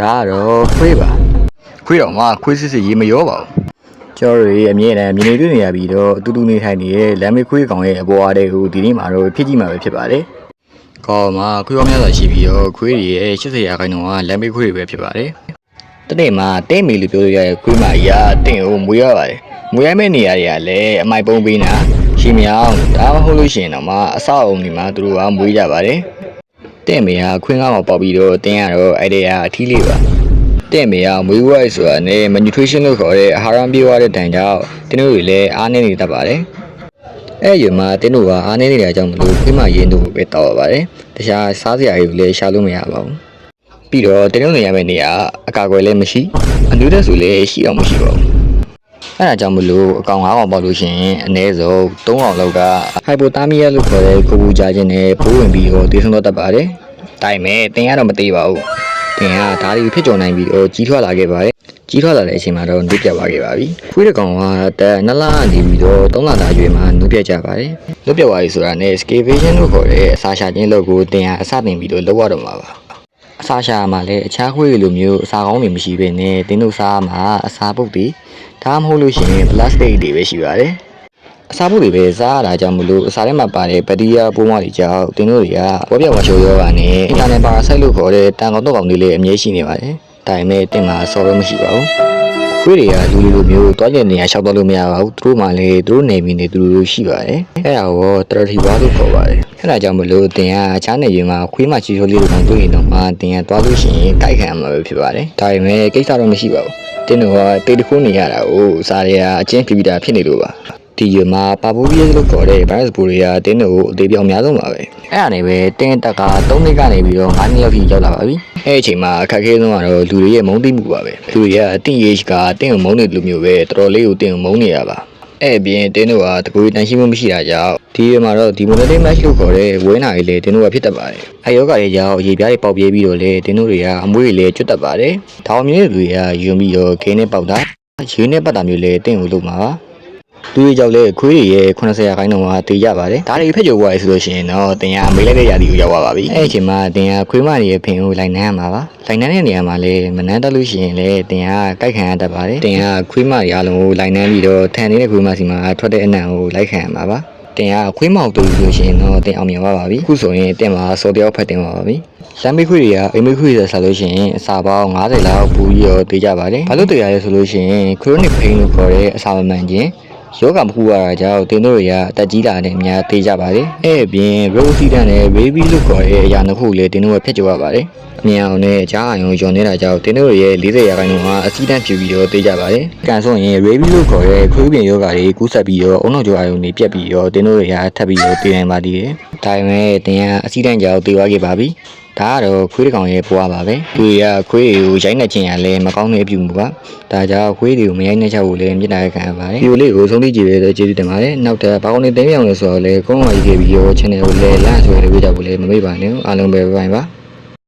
ဒါကတော့ခွေးပါခွေးတော့မှခွေးစစ်စစ်ရေမရောပါဘူးကျော်ရီအမြဲတမ်းမြင်နေတွေ့နေရပြီးတော့အတူတူနေထိုင်နေတဲ့လမ်းမေးခွေးကောင်ရဲ့အပေါ်အားတွေကိုဒီနေ့မှာတော့ဖြစ်ကြည့်မှာပဲဖြစ်ပါတယ်ကောင်းမှာခွေးရောများစွာရှိပြီးတော့ခွေးတွေရဲ့80ရာခိုင်နှုန်းကလမ်းမေးခွေးတွေပဲဖြစ်ပါတယ်တနေ့မှာတဲမီလို့ပြောလို့ရတဲ့ခွေးမကြီးကတင့်ကိုမွေးရပါတယ်မွေးရမယ့်နေရာတွေကလည်းအမိုက်ပုံးပေးနေတာရှီမြောင်ဒါမှမဟုတ်လို့ရှိရင်တော့မှအဆောက်အုံတွေမှာသူတို့ကမွေးကြပါတယ်တဲ့မေကခွင်းကားမှာပေါက်ပြီးတော့တင်းရတော့အဲ့ဒီကအထီးလေးပါတဲ့မေကမွေးဝဲဆိုတာနဲ့ nutrition လို့ခေါ်တဲ့အာဟာရပြည့်ဝတဲ့တန်ကြောင့်တင်းတို့တွေလည်းအားနည်းနေတတ်ပါတယ်အဲ့ဒီမှာတင်းတို့ကအားနည်းနေတာကြောင့်မလို့ခွေးမရင်းတို့ပဲတောက်ရပါတယ်တခြားစားစရာတွေလည်းရှာလို့မရပါဘူးပြီးတော့တင်းတို့နေရမယ့်နေရာအကာအကွယ်လည်းမရှိအနည်းတဲ့ဆိုလည်းရှိအောင်မရှိပါဘူးအဲ့ဒါကြောင့်မလို့အကောင်9ကောင်ပေါက်လို့ရှိရင်အနည်းဆုံး3ကောင်လောက်ကဟိုက်ပိုတာမီယာလို့ခေါ်တဲ့ကိုပူကြခြင်းနဲ့ပိုးဝင်ပြီးတော့တည်ဆုံတော့တတ်ပါတယ်။ဒါပေမဲ့တင်ရတော့မသေးပါဘူး။တင်ကဒါတွေဖြစ်ကြုံနိုင်ပြီးတော့ကြီးထွားလာခဲ့ပါတယ်။ကြီးထွားလာတဲ့အချိန်မှာတော့နှုတ်ပြတ်သွားခဲ့ပါပြီ။ခွေးတစ်ကောင်ကတက်2လနေပြီးတော့3လသားအရွယ်မှာနှုတ်ပြတ်ကြပါတယ်။နှုတ်ပြတ်သွားပြီဆိုတာနဲ့ scavation လို့ခေါ်တဲ့အစာရှာခြင်းလုပ်ကိုတင်ကအစတင်ပြီးတော့လုပ်ရတော့မှာပါ။အစာရှာမှာလည်းအခြားခွေးလိုမျိုးအစာကောင်းတွေမရှိဘဲနဲ့တင်းတို့စားမှာအစာပုတ်တွေဒါမှမဟုတ်လို့ရှိရင် plastic တွေပဲရှိပါတယ်အစာပုတ်တွေပဲစားရတာကြောင့်မလို့အစာထဲမှာပါတဲ့ဘက်တီးရီးယားပိုးမွှားတွေကြောင့်တင်းတို့တွေကဝက်ပြက်ဝါချိုရောဂါနဲ့အင်တာနက်ပါရာဆိုက်လို့ခေါ်တဲ့တန်ကောင်တော့ကောင်တွေလည်းအမြဲရှိနေပါတယ်ဒါပေမဲ့တင်းမှာဆော်လို့မရှိပါဘူးခွေးတွေကလူလိုမျိုးတွားကျင်နေရရှောက်တော့လို့မရပါဘူးသူတို့မှလည်းသူတို့နေမီနေသူတို့ရှိပါတယ်အဲ့ဒါကိုတရတီဝါလို့ခေါ်ပါတယ်အဲ့ဒါကြောင့်မလို့တင်းကအခြားနေရင်မှာခွေးမချီချိုးလေးတို့ကောင်တွေ့ရင်တော့မှတင်းကတွားလို့ရှိရင်ကြိုက်ခံရမှာပဲဖြစ်ပါတယ်ဒါပေမဲ့ကိစ္စတော့မရှိပါဘူးတင်းတို့ကတေးတခုနေရတာကိုစားရအချင်းပြပြတာဖြစ်နေလို့ပါဒီရမှာပါပူဗီယက်လို့ခေါ်တဲ့ virus ပိုးတွေကတင်းတို့ကိုအသေးပြောင်များဆုံးပါပဲအဲ့ဒါနဲ့ပဲတင်းတက်က3နှစ်ကနေပြီးတော့9နှစ်လောက်ထိရောက်လာပါပြီအဲ့အချိန်မှာအခက်အခဲဆုံးကတော့လူတွေရဲ့မုန်းသိမှုပါပဲလူတွေကအတင်းရေးကတင်းကိုမုန်းနေလူမျိုးပဲတော်တော်လေးကိုတင်းကိုမုန်းနေရပါအဲ့အပြင်တင်းတို့ကတကူတန်ရှင်းမှုမရှိတာကြောင့်ဒီရမှာတော့ဒီမိုနယ်လေး match လို့ခေါ်တဲ့ဝဲနာကြီးလေတင်းတို့ကဖြစ်တတ်ပါတယ်အယောဂတွေကြောင့်ရေပြားတွေပေါက်ပြေးပြီးတော့လေတင်းတို့တွေကအမွှေးတွေလည်းကျွတ်တတ်ပါတယ်ထောင်မျိုးတွေကယွံပြီးတော့ခင်းနဲ့ပေါက်တာရေနဲ့ပတ်တာမျိုးလေတင်းကိုလုပ်မှာပါလူတွေကြောင့်လေခွေးတွေရဲ့80ရာခိုင်နှုန်းကတေးကြပါတယ်ဒါတွေဖက်ကြွယ်ဆိုလို့ရှိရင်တော့တင်ရမေးလိုက်တဲ့ຢာတီကိုရောက်သွားပါပြီအဲ့အချိန်မှာတင်ရခွေးမတွေရဲ့ဖင်ကိုလိုက်နှမ်းရမှာပါလိုက်နှမ်းတဲ့နေရာမှာလေမနှမ်းတက်လို့ရှိရင်လေတင်ရကြိုက်ခံရတတ်ပါတယ်တင်ရခွေးမတွေအားလုံးကိုလိုက်နှမ်းပြီးတော့ထန်နေတဲ့ခွေးမစီမှာထွက်တဲ့အနံ့ကိုလိုက်ခံရမှာပါတင်ရခွေးမောက်တူလို့ရှိရင်တော့တင်အောင်မြင်သွားပါပြီအခုဆိုရင်တင်မှာစော်တယောက်ဖက်တင်သွားပါပြီလမ်းမေးခွေးတွေကအိမ်မေးခွေးတွေဆက်လို့ရှိရင်အစာပေါင်း90လောက်ပူပြီးတော့တေးကြပါတယ်ဘာလို့တေးရလဲဆိုလို့ရှိရင် chronic pain လို့ခေါ်တဲ့အစာမမှန်ခြင်းယောဂမခုရတာကြောင့်တင်းတို့တွေကအတက်ကြီးလာတဲ့အများသေးကြပါတယ်အဲ့အပြင် rosidant နဲ့ baby လို့ခေါ်တဲ့အရာနှစ်ခုလည်းတင်းတို့ကဖျက်ကြရပါတယ်အမြင်အောင်နဲ့အချားအယုံယွန်နေတာကြောင့်တင်းတို့တွေရဲ့40ရာခိုင်နှုန်းကအဆီဒန့်ဖြစ်ပြီးတော့သေးကြပါတယ်ကန်ဆိုရင် baby လို့ခေါ်တဲ့ခွေးပင်ယောဂတွေကူးဆက်ပြီးတော့အုံနောက်ကျော်အယုံတွေပြက်ပြီးတော့တင်းတို့တွေကထပ်ပြီးတော့တည်နိုင်ပါသေးတယ်ဒါပေမဲ့တင်းကအဆီဒန့်ကြောင့်တေးသွားခဲ့ပါပြီဒါကတော့ခွေးတစ်ကောင်ရဲ့ပွားပါပဲသူတွေကခွေးတွေကိုရိုက်နှက်ခြင်းရလဲမကောင်းတဲ့အပြုမှုပါဒါကြောင့်ခွေးတွေကိုမရိုက်နှက်ချဖို့လည်းမြစ်တာခံရပါတယ်ဒီလိုလေးကိုဆုံးဖြတ်ကြည့်ရတဲ့ကျေးဇူးတင်ပါတယ်နောက်ထပ်ဘာကုန်နေသိမ်းအောင်လဲဆိုတော့လေကုန်းဝါကြီးခဲ့ပြီးရော channel ကိုလည်း like ဆွဲလို့ကြဖို့လည်းမမေ့ပါနဲ့အားလုံးပဲဘိုင်ပါ